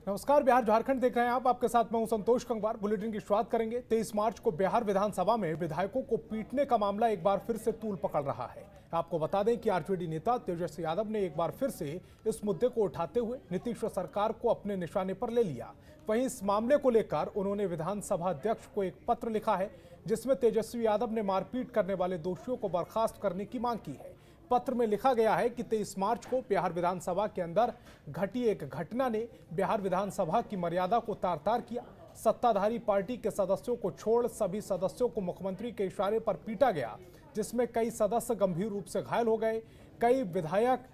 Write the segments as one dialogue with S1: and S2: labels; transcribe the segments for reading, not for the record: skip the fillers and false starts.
S1: नमस्कार, बिहार झारखंड देख रहे हैं आप। आपके साथ मैं हूं संतोष कंगवार। बुलेटिन की शुरुआत करेंगे। 23 मार्च को बिहार विधानसभा में विधायकों को पीटने का मामला एक बार फिर से तूल पकड़ रहा है। आपको बता दें कि आरजेडी नेता तेजस्वी यादव ने एक बार फिर से इस मुद्दे को उठाते हुए नीतीश सरकार को अपने निशाने पर ले लिया। वहीं इस मामले को लेकर उन्होंने विधानसभा अध्यक्ष को एक पत्र लिखा है, जिसमें तेजस्वी यादव ने मारपीट करने वाले दोषियों को बर्खास्त करने की मांग की है। पत्र में लिखा गया है कि 23 मार्च को बिहार विधानसभा के अंदर घटी एक घटना ने बिहार विधानसभा की मर्यादा को तार-तार किया। सत्ताधारी पार्टी के सदस्यों को छोड़ सभी सदस्यों को मुख्यमंत्री के इशारे पर पीटा गया, जिसमें कई सदस्य गंभीर रूप से घायल हो गए। कई विधायक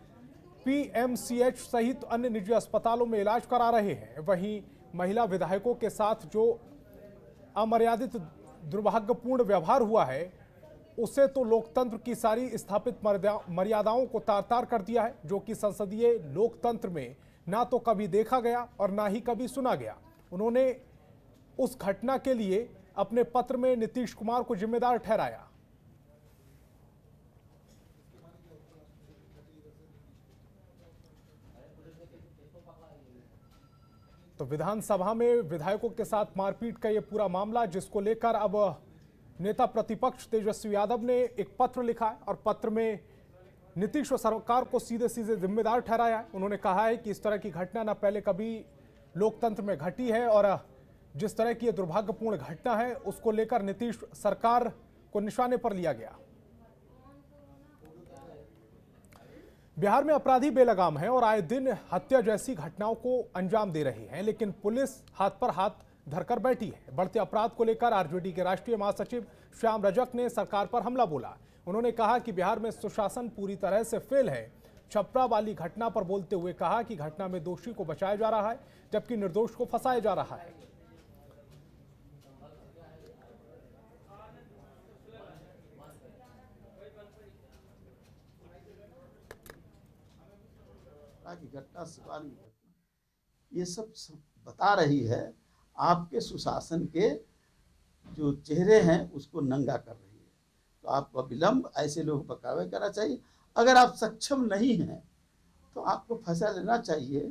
S1: पीएमसीएच सहित अन्य निजी अस्पतालों में इलाज करा रहे हैं। वहीं महिला विधायकों के साथ जो अमर्यादित दुर्भाग्यपूर्ण व्यवहार हुआ है, उसे तो लोकतंत्र की सारी स्थापित मर्यादाओं को तार-तार कर दिया है, जो कि संसदीय लोकतंत्र में ना तो कभी देखा गया और ना ही कभी सुना गया। उन्होंने उस घटना के लिए अपने पत्र में नीतीश कुमार को जिम्मेदार ठहराया। तो विधानसभा में विधायकों के साथ मारपीट का यह पूरा मामला, जिसको लेकर अब नेता प्रतिपक्ष तेजस्वी यादव ने एक पत्र लिखा है और पत्र में नीतीश सरकार को सीधे सीधे जिम्मेदार ठहराया है। उन्होंने कहा है कि इस तरह की घटना न पहले कभी लोकतंत्र में घटी है और जिस तरह की ये दुर्भाग्यपूर्ण घटना है, उसको लेकर नीतीश सरकार को निशाने पर लिया गया। बिहार में अपराधी बेलगाम हैं और आए दिन हत्या जैसी घटनाओं को अंजाम दे रहे हैं, लेकिन पुलिस हाथ पर हाथ धरकर बैठी है। बढ़ते अपराध को लेकर आरजेडी के राष्ट्रीय महासचिव श्याम रजक ने सरकार पर हमला बोला। उन्होंने कहा कि बिहार में सुशासन पूरी तरह से फेल है। छपरा वाली घटना पर बोलते हुए कहा कि घटना में दोषी को बचाया जा रहा है, जबकि निर्दोष को फंसाया जा रहा है।
S2: घटना ये सब बता रही है आपके सुशासन के जो चेहरे हैं उसको नंगा कर रही है। तो आपको अविलंब ऐसे लोग पर कार्रवाई करना चाहिए। अगर आप सक्षम नहीं हैं तो आपको फैसला लेना चाहिए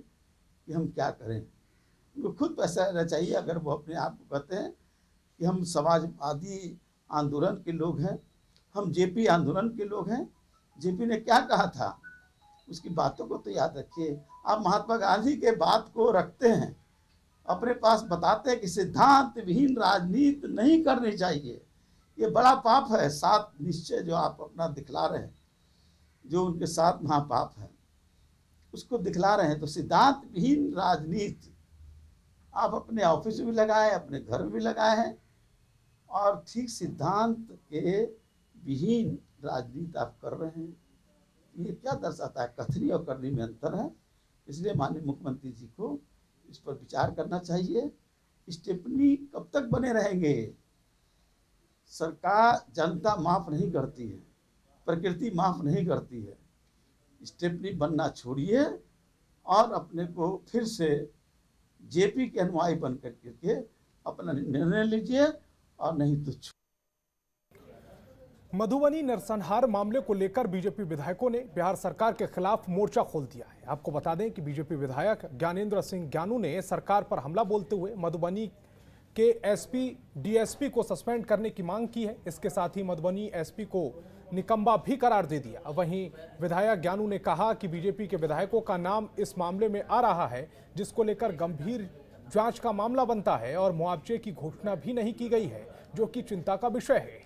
S2: कि हम क्या करें। उनको खुद फैसला लेना चाहिए। अगर वो अपने आप को कहते हैं कि हम समाजवादी आंदोलन के लोग हैं, हम जेपी आंदोलन के लोग हैं, जेपी ने क्या कहा था उसकी बातों को तो याद रखिए। आप महात्मा गांधी के बात को रखते हैं, अपने पास बताते हैं कि सिद्धांत विहीन राजनीति नहीं करनी चाहिए। ये बड़ा पाप है। 7 निश्चय जो आप अपना दिखला रहे हैं, जो उनके 7 महापाप हैं, उसको दिखला रहे हैं। तो सिद्धांत विहीन राजनीति आप अपने ऑफिस में भी लगाए, अपने घर में भी लगाए हैं, और ठीक सिद्धांत के विहीन राजनीति आप कर रहे हैं। ये क्या दर्शाता है? कथनी और करनी में अंतर है। इसलिए माननीय मुख्यमंत्री जी को इस पर विचार करना चाहिए। स्टेपनी कब तक बने रहेंगे? सरकार, जनता माफ नहीं करती है, प्रकृति माफ नहीं करती है। स्टेपनी बनना छोड़िए और अपने को फिर से जेपी के अनुयायी बन करके अपना निर्णय लीजिए, और नहीं तो
S1: मधुबनी नरसंहार मामले को लेकर बीजेपी विधायकों ने बिहार सरकार के खिलाफ मोर्चा खोल दिया है। आपको बता दें कि बीजेपी विधायक ज्ञानेंद्र सिंह ज्ञानू ने सरकार पर हमला बोलते हुए मधुबनी के एसपी डीएसपी को सस्पेंड करने की मांग की है। इसके साथ ही मधुबनी एसपी को निकम्मा भी करार दे दिया। वहीं विधायक ज्ञानू ने कहा कि बीजेपी के विधायकों का नाम इस मामले में आ रहा है, जिसको लेकर गंभीर जांच का मामला बनता है और मुआवजे की घोषणा भी नहीं की गई है, जो कि चिंता का विषय है।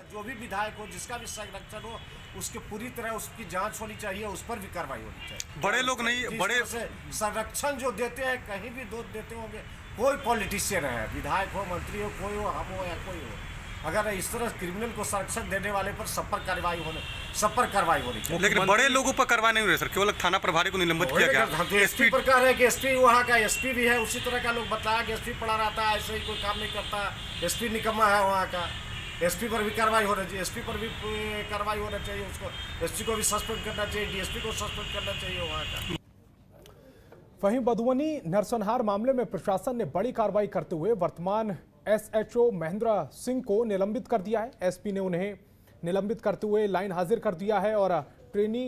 S3: जो भी विधायक हो, जिसका भी संरक्षण हो, उसके पूरी तरह उसकी जांच होनी चाहिए, उस पर भी कार्रवाई होनी चाहिए।
S4: बड़े लोग नहीं, बड़े
S3: से संरक्षण जो देते हैं, कहीं भी दो देते होंगे, कोई पॉलिटिशियन है, विधायक हो, मंत्री हो, कोई हो, हम हो या कोई हो, अगर इस तरह क्रिमिनल को संरक्षण देने वाले पर सब पर कार्रवाई होनी चाहिए।
S4: लेकिन बड़े लोगों पर कार्रवाई नहीं हो रही सर, केवल थाना प्रभारी को निलंबित किया गया।
S3: एसपी पर कह रहे हैं कि एसपी वहाँ का एसपी भी है, उसी तरह का लोग बताया कि एसपी पड़ा रहता है, ऐसे ही कोई काम नहीं करता, एसपी निकम्मा है वहाँ का। एसपी पर भी कार्रवाई होना चाहिए, एसपी पर भी कार्रवाई होना चाहिए, उसको एसपी को भी सस्पेंड करना चाहिए, डीएसपी को सस्पेंड करना चाहिए वहाँ का।
S1: वहीं मधुबनी नरसंहार मामले में प्रशासन ने बड़ी कार्रवाई करते हुए वर्तमान एसएचओ महेंद्र सिंह को निलंबित कर दिया है। एसपी ने उन्हें निलंबित करते हुए लाइन हाजिर कर दिया है और ट्रेनी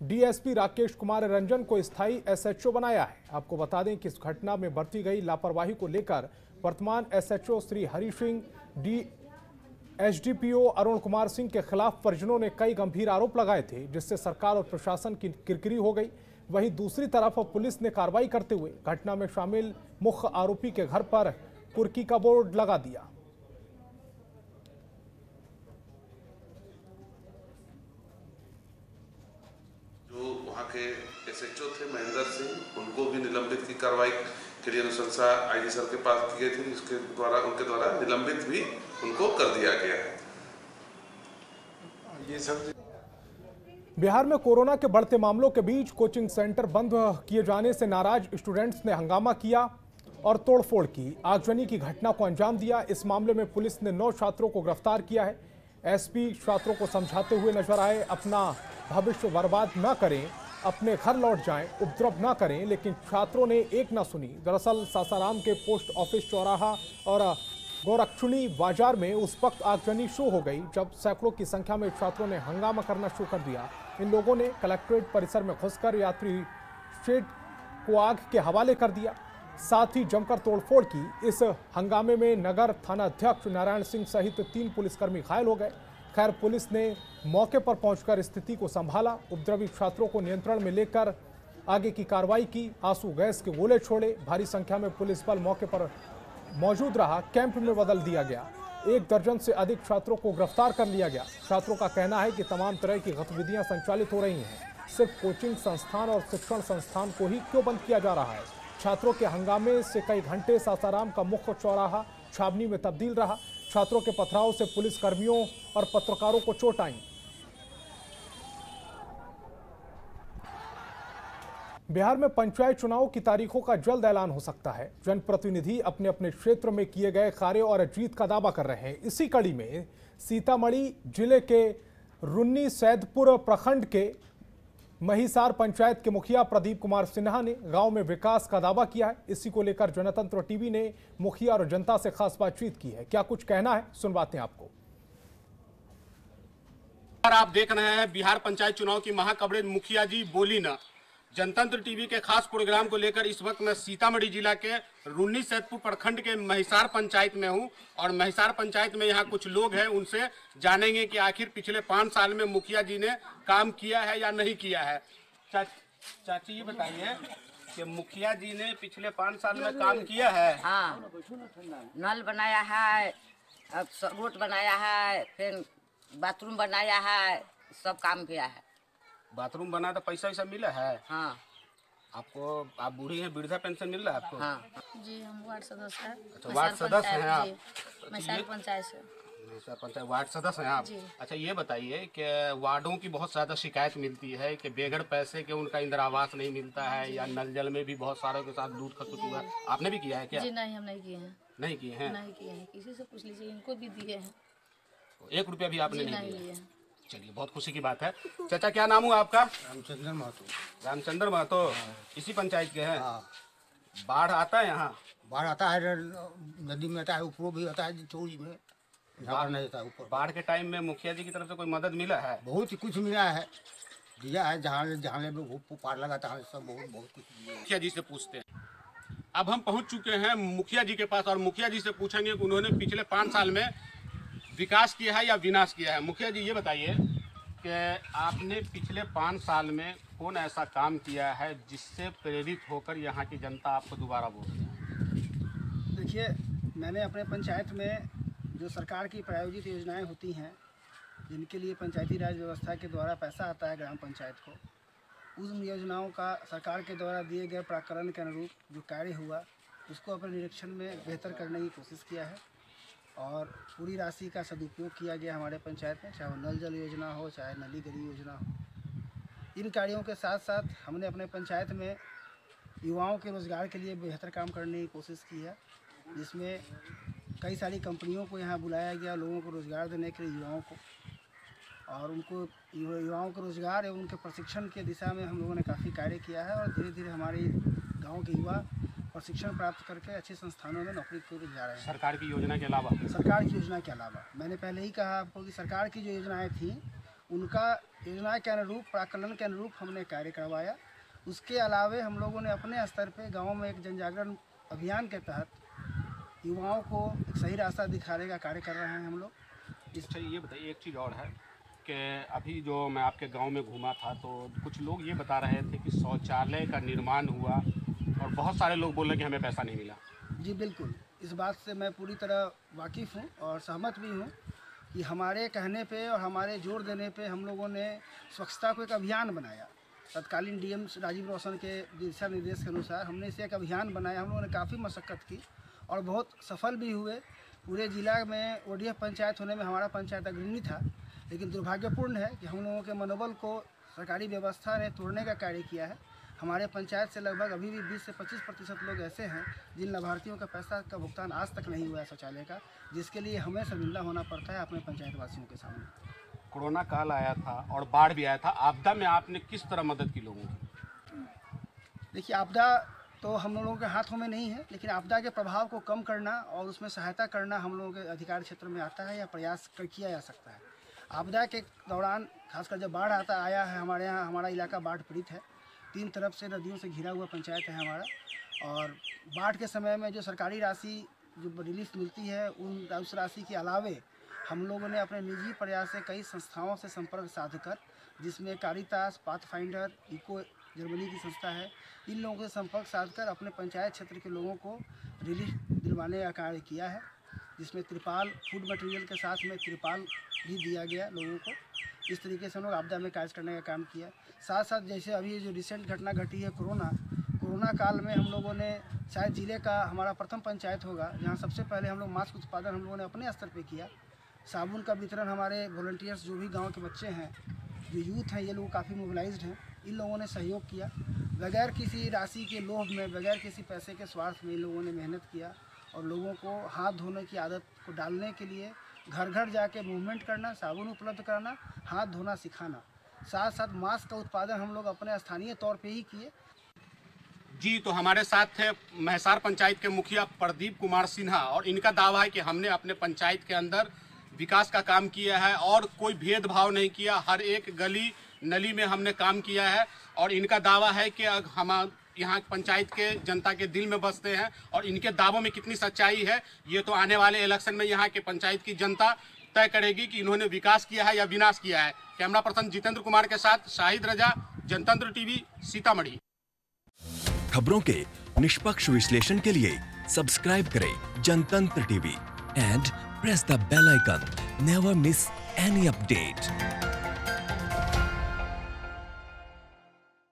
S1: डीएसपी राकेश कुमार रंजन को स्थायी एसएचओ बनाया है। आपको बता दें कि इस घटना में बरती गई लापरवाही को लेकर वर्तमान एसएचओ श्री हरि सिंह एसडीपीओ अरुण कुमार सिंह के खिलाफ परिजनों ने कई गंभीर आरोप लगाए थे, जिससे सरकार और प्रशासन की किरकिरी हो गई। वहीं दूसरी तरफ पुलिस ने कार्रवाई करते हुए घटना में शामिल मुख्य आरोपी के घर पर कुर्की का बोर्ड लगा दिया।
S5: जो वहाँ के एसएचओ थे महेंद्र सिंह, उनको भी निलंबित की कार्रवाई के लिए अनुशंसा आईजी सर के पास की गई थी, जिसके द्वारा उनके द्वारा निलंबित भी उनको कर दिया गया है। ये सब
S1: बिहार में कोरोना के बढ़ते मामलों के बीच कोचिंग सेंटर बंद किए जाने से नाराज स्टूडेंट्स ने हंगामा किया और तोड़फोड़ की, आगजनी की घटना को अंजाम दिया। इस मामले में पुलिस ने 9 छात्रों को गिरफ्तार किया है। एसपी छात्रों को समझाते हुए नजर आए, अपना भविष्य बर्बाद न करें, अपने घर लौट जाएं, उपद्रव न करें, लेकिन छात्रों ने एक न सुनी। दरअसल सासाराम के पोस्ट ऑफिस चौराहा और गोरक्षुणी बाजार में उस वक्त आगजनी शुरू हो गई जब सैकड़ों की संख्या में छात्रों ने हंगामा करना शुरू कर दिया। इन लोगों ने कलेक्ट्रेट परिसर में घुसकर यात्री शेड को आग के हवाले कर दिया, साथ ही जमकर तोड़फोड़ की। इस हंगामे में नगर थाना अध्यक्ष नारायण सिंह सहित 3 पुलिसकर्मी घायल हो गए। खैर, पुलिस ने मौके पर पहुंचकर स्थिति को संभाला, उपद्रवी छात्रों को नियंत्रण में लेकर आगे की कार्रवाई की, आंसू गैस के गोले छोड़े। भारी संख्या में पुलिस बल मौके पर मौजूद रहा, कैंप में बदल दिया गया। 1 दर्जन से अधिक छात्रों को गिरफ्तार कर लिया गया। छात्रों का कहना है कि तमाम तरह की गतिविधियां संचालित हो रही हैं, सिर्फ कोचिंग संस्थान और शिक्षण संस्थान को ही क्यों बंद किया जा रहा है। छात्रों के हंगामे से कई घंटे सासाराम का मुख्य चौराहा छावनी में तब्दील रहा। छात्रों के पथराव से पुलिस कर्मियों और पत्रकारों को चोट आई। बिहार में पंचायत चुनाव की तारीखों का जल्द ऐलान हो सकता है। जनप्रतिनिधि अपने अपने क्षेत्र में किए गए कार्य और जीत का दावा कर रहे हैं। इसी कड़ी में सीतामढ़ी जिले के रुन्नी सैदपुर प्रखंड के महिसार पंचायत के मुखिया प्रदीप कुमार सिन्हा ने गांव में विकास का दावा किया है। इसी को लेकर जनतंत्र टीवी ने मुखिया और जनता से खास बातचीत की है। क्या कुछ कहना है, सुनवाते हैं आपको।
S6: आप देख रहे हैं बिहार पंचायत चुनाव की महाकवरेज मुखिया जी बोली ना। जनतंत्र टीवी के खास प्रोग्राम को लेकर इस वक्त मैं सीतामढ़ी जिला के रुन्नी सैदपुर प्रखंड के महिसार पंचायत में हूं और महिसार पंचायत में यहां कुछ लोग हैं, उनसे जानेंगे कि आखिर पिछले 5 साल में मुखिया जी ने काम किया है या नहीं किया है। चाची ये बताइए कि मुखिया जी ने पिछले 5 साल में काम किया है?
S7: हाँ, नल बनाया है, अब रोड बनाया है, फिर बाथरूम बनाया है, सब काम किया है।
S6: बाथरूम बना तो पैसा वैसा मिला है?
S7: हाँ।
S6: आपको, आप बूढ़ी हैं, वृद्धा पेंशन मिल रहा है आपको?
S7: हाँ।
S8: जी, हम वार्ड सदस्य हैं।
S6: अच्छा, वार्ड सदस्य हैं आप?
S8: महिसार पंचायत से।
S6: महिसार पंचायत वार्ड सदस्य हैं आप? अच्छा, ये बताइए कि वार्डों की बहुत ज़्यादा शिकायत मिलती है कि बेगड़ पैसे के उनका इंदिरा आवास नहीं मिलता है, या नल जल में भी बहुत सारों के साथ दूध खसुट हुआ है। आपने भी किया है क्या?
S8: जी नहीं, हम नहीं किए हैं।
S6: नहीं किए हैं?
S8: नहीं किए हैं, किसी से पूछ लीजिए, इनको भी दिए हैं।
S6: 1 रुपया भी आपने नहीं
S8: लिए?
S6: चलिए, बहुत खुशी की बात है। चाचा, क्या नाम हुआ आपका?
S9: रामचंद्र महतो।
S6: रामचंद्र महतो, इसी पंचायत के हैं? बाढ़ आता है यहाँ?
S9: बाढ़ आता है, नदी में आता है, ऊपर भी आता है, चोरी में बाढ़ नहीं आता ऊपर।
S6: बाढ़ के टाइम में मुखिया जी की तरफ से कोई मदद मिला है?
S9: बहुत ही कुछ मिला है, दिया है, जहाँ पार लगाता है, सब बहुत कुछ दिया।
S6: मुखिया जी से पूछते हैं। अब हम पहुँच चुके हैं मुखिया जी के पास और मुखिया जी से पूछेंगे कि उन्होंने पिछले 5 साल में विकास किया है या विनाश किया है। मुखिया जी, ये बताइए कि आपने पिछले 5 साल में कौन ऐसा काम किया है जिससे प्रेरित होकर यहाँ की जनता आपको दोबारा वोट दे?
S10: देखिए, मैंने अपने पंचायत में जो सरकार की प्रायोजित योजनाएं होती हैं, जिनके लिए पंचायती राज व्यवस्था के द्वारा पैसा आता है ग्राम पंचायत को, उन योजनाओं का सरकार के द्वारा दिए गए प्राकरण के अनुरूप जो कार्य हुआ, उसको अपने निरीक्षण में बेहतर करने की कोशिश किया है और पूरी राशि का सदुपयोग किया गया हमारे पंचायत में, चाहे वो नल जल योजना हो, चाहे नली गली योजना हो। इन कार्यों के साथ साथ हमने अपने पंचायत में युवाओं के रोज़गार के लिए बेहतर काम करने की कोशिश की है, जिसमें कई सारी कंपनियों को यहाँ बुलाया गया लोगों को रोज़गार देने के लिए, युवाओं को, और उनको युवाओं के रोज़गार एवं उनके प्रशिक्षण के दिशा में हम लोगों ने काफ़ी कार्य किया है और धीरे धीरे हमारे गाँव के युवा प्रशिक्षण प्राप्त करके अच्छे संस्थानों में नौकरी के लिए जा रहे हैं।
S6: सरकार की योजना के अलावा मैंने पहले ही कहा आपको कि सरकार की जो योजनाएं थी उनका योजना के अनुरूप, प्राकलन के अनुरूप हमने कार्य करवाया। उसके अलावे हम लोगों ने अपने स्तर पे गांव में एक जन जागरण अभियान के तहत युवाओं को एक सही रास्ता दिखाने का कार्य कर रहे हैं हम लोग। अच्छा, ये बताइए एक चीज़ और है कि अभी जो मैं आपके गांव में घूमा था तो कुछ लोग ये बता रहे थे कि शौचालय का निर्माण हुआ और बहुत सारे लोग बोल रहे कि हमें पैसा नहीं मिला।
S10: जी बिल्कुल, इस बात से मैं पूरी तरह वाकिफ़ हूँ और सहमत भी हूँ कि हमारे कहने पे और हमारे जोर देने पे हम लोगों ने स्वच्छता को एक अभियान बनाया। तत्कालीन डीएम राजीव रोशन के दिशा निर्देश के अनुसार हमने इसे एक अभियान बनाया। हम लोगों ने काफ़ी मशक्क़त की और बहुत सफल भी हुए। पूरे ज़िला में ODF पंचायत होने में हमारा पंचायत अग्रणी था, लेकिन दुर्भाग्यपूर्ण है कि हम लोगों के मनोबल को सरकारी व्यवस्था ने तोड़ने का कार्य किया है। हमारे पंचायत से लगभग अभी भी 20 से 25% लोग ऐसे हैं जिन लाभार्थियों का पैसा का भुगतान आज तक नहीं हुआ है शौचालय का, जिसके लिए हमें शर्मिंदा होना पड़ता है अपने पंचायत वासियों के सामने।
S6: कोरोना काल आया था और बाढ़ भी आया था, आपदा में आपने किस तरह मदद की लोगों की?
S10: देखिए, आपदा तो हम लोगों के हाथों में नहीं है, लेकिन आपदा के प्रभाव को कम करना और उसमें सहायता करना हम लोगों के अधिकार क्षेत्र में आता है या प्रयास किया जा सकता है। आपदा के दौरान खासकर जब बाढ़ आया है, हमारे यहाँ हमारा इलाका बाढ़ पीड़ित है, 3 तरफ से नदियों से घिरा हुआ पंचायत है हमारा। और बाढ़ के समय में जो सरकारी राशि जो रिलीफ मिलती है उस राशि के अलावे हम लोगों ने अपने निजी प्रयास से कई संस्थाओं से संपर्क साधकर, जिसमें कारितास, पाथफाइंडर, इको जर्मनी की संस्था है, इन लोगों से संपर्क साधकर अपने पंचायत क्षेत्र के लोगों को रिलीफ दिलवाने का कार्य किया है, जिसमें त्रिपाल, फूड मटेरियल के साथ में त्रिपाल भी दिया गया लोगों को। इस तरीके से हम लोग आपदा में कार्य करने का काम किया। साथ साथ जैसे अभी जो रिसेंट घटना घटी है कोरोना काल में, हम लोगों ने शायद ज़िले का हमारा प्रथम पंचायत होगा जहाँ सबसे पहले हम लोग मास्क उत्पादन हम लोगों ने अपने स्तर पर किया। साबुन का वितरण हमारे वॉलंटियर्स जो भी गांव के बच्चे हैं, जो यूथ हैं, ये लोग काफ़ी मोबिलाइज्ड हैं, इन लोगों ने सहयोग किया। बगैर किसी राशि के लोभ में, बगैर किसी पैसे के स्वार्थ में इन लोगों ने मेहनत किया और लोगों को हाथ धोने की आदत को डालने के लिए घर घर जाके मूवमेंट करना, साबुन उपलब्ध कराना, हाथ धोना सिखाना, साथ साथ मास्क का उत्पादन हम लोग अपने स्थानीय तौर पे ही किए।
S6: जी, तो हमारे साथ थे महिसार पंचायत के मुखिया प्रदीप कुमार सिन्हा और इनका दावा है कि हमने अपने पंचायत के अंदर विकास का काम किया है और कोई भेदभाव नहीं किया, हर एक गली नली में हमने काम किया है। और इनका दावा है कि हम यहाँ पंचायत के जनता के दिल में बसते हैं और इनके दावों में कितनी सच्चाई है ये तो आने वाले इलेक्शन में यहाँ के पंचायत की जनता तय करेगी कि इन्होंने विकास किया है या विनाश किया है। कैमरा पर्सन जितेंद्र कुमार के साथ शाहिद रजा, जनतंत्र टीवी, सीतामढ़ी।
S11: खबरों के निष्पक्ष विश्लेषण के लिए सब्सक्राइब करें जनतंत्र TV and press the bell icon. Never miss any update.